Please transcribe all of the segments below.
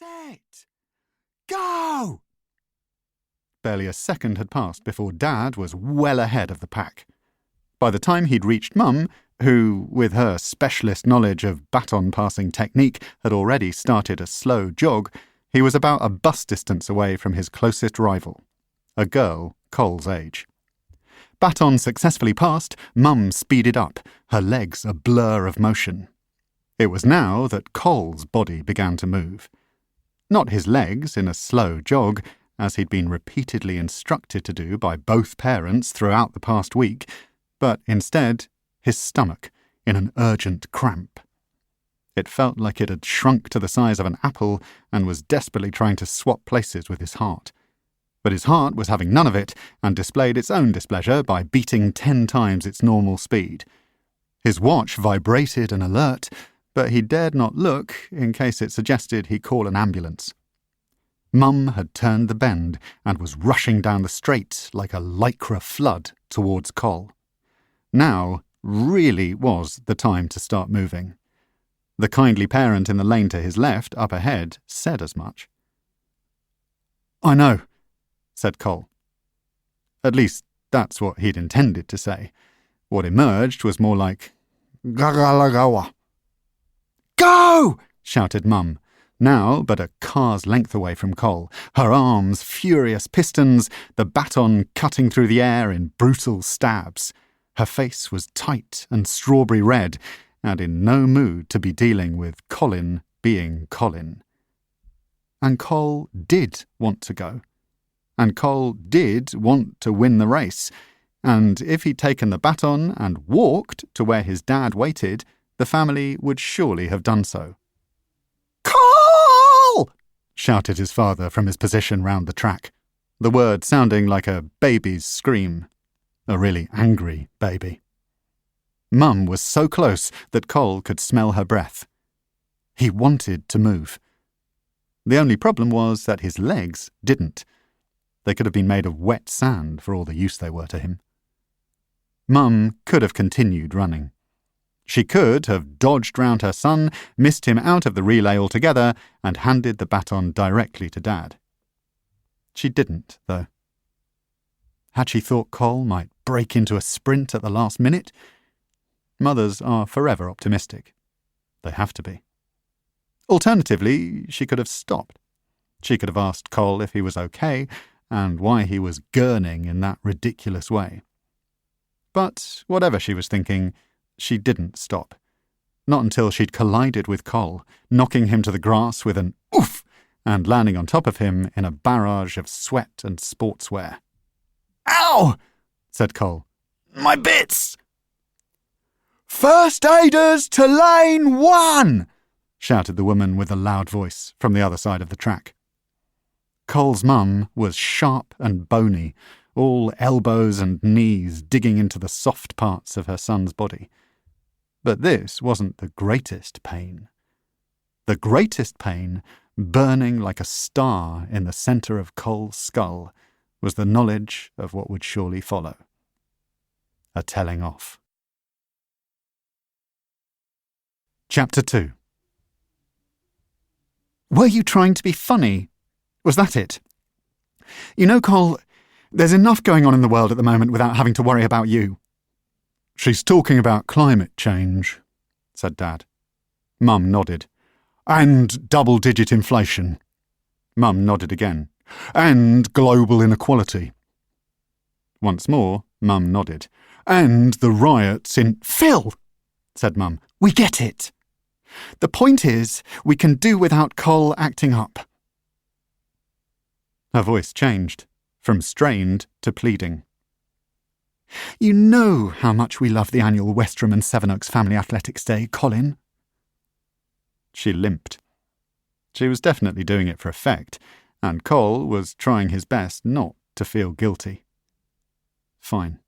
Set! Go! Barely a second had passed before Dad was well ahead of the pack. By the time he'd reached Mum, who, with her specialist knowledge of baton-passing technique, had already started a slow jog, he was about a bus distance away from his closest rival, a girl Col's age. Baton successfully passed, Mum speeded up, her legs a blur of motion. It was now that Col's body began to move. Not his legs in a slow jog, as he'd been repeatedly instructed to do by both parents throughout the past week, but instead his stomach in an urgent cramp. It felt like it had shrunk to the size of an apple and was desperately trying to swap places with his heart. But his heart was having none of it and displayed its own displeasure by beating 10 times its normal speed. His watch vibrated an alert, but he dared not look in case it suggested he call an ambulance. Mum had turned the bend and was rushing down the straight like a lycra flood towards Col. Now really was the time to start moving. The kindly parent in the lane to his left, up ahead, said as much. "I know," said Col. At least that's what he'd intended to say. What emerged was more like, "Gagalagawa." "Go!" shouted Mum, now but a car's length away from Col, her arms furious pistons, the baton cutting through the air in brutal stabs. Her face was tight and strawberry red, and in no mood to be dealing with Colin being Colin. And Col did want to go. And Col did want to win the race. And if he'd taken the baton and walked to where his dad waited, the family would surely have done so. "Col!" shouted his father from his position round the track, the word sounding like a baby's scream. A really angry baby. Mum was so close that Col could smell her breath. He wanted to move. The only problem was that his legs didn't. They could have been made of wet sand for all the use they were to him. Mum could have continued running. She could have dodged round her son, missed him out of the relay altogether, and handed the baton directly to Dad. She didn't, though. Had she thought Col might break into a sprint at the last minute? Mothers are forever optimistic. They have to be. Alternatively, she could have stopped. She could have asked Col if he was okay, and why he was gurning in that ridiculous way. But whatever she was thinking, she didn't stop. Not until she'd collided with Col, knocking him to the grass with an oof, and landing on top of him in a barrage of sweat and sportswear. "Ow!" said Col. "My bits!" "First aiders to lane 1!" shouted the woman with a loud voice from the other side of the track. Col's mum was sharp and bony, all elbows and knees digging into the soft parts of her son's body. But this wasn't the greatest pain. The greatest pain, burning like a star in the centre of Col's skull, was the knowledge of what would surely follow. A telling off. Chapter 2. "Were you trying to be funny? Was that it? You know, Col, there's enough going on in the world at the moment without having to worry about you." "She's talking about climate change," said Dad. Mum nodded. "And double-digit inflation." Mum nodded again. "And global inequality." Once more, Mum nodded. "And the riots in—" "Phil," said Mum, "we get it. The point is, we can do without Col acting up." Her voice changed, from strained to pleading. "You know how much we love the annual Westerham and Sevenoaks Family Athletics Day, Colin." She limped. She was definitely doing it for effect, and Col was trying his best not to feel guilty. Fine.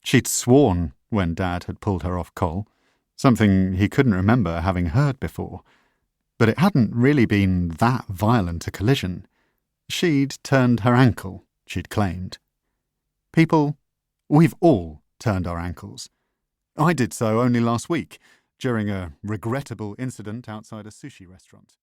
She'd sworn when Dad had pulled her off Col, something he couldn't remember having heard before, but it hadn't really been that violent a collision. She'd turned her ankle, she'd claimed. People, we've all turned our ankles. I did so only last week, during a regrettable incident outside a sushi restaurant.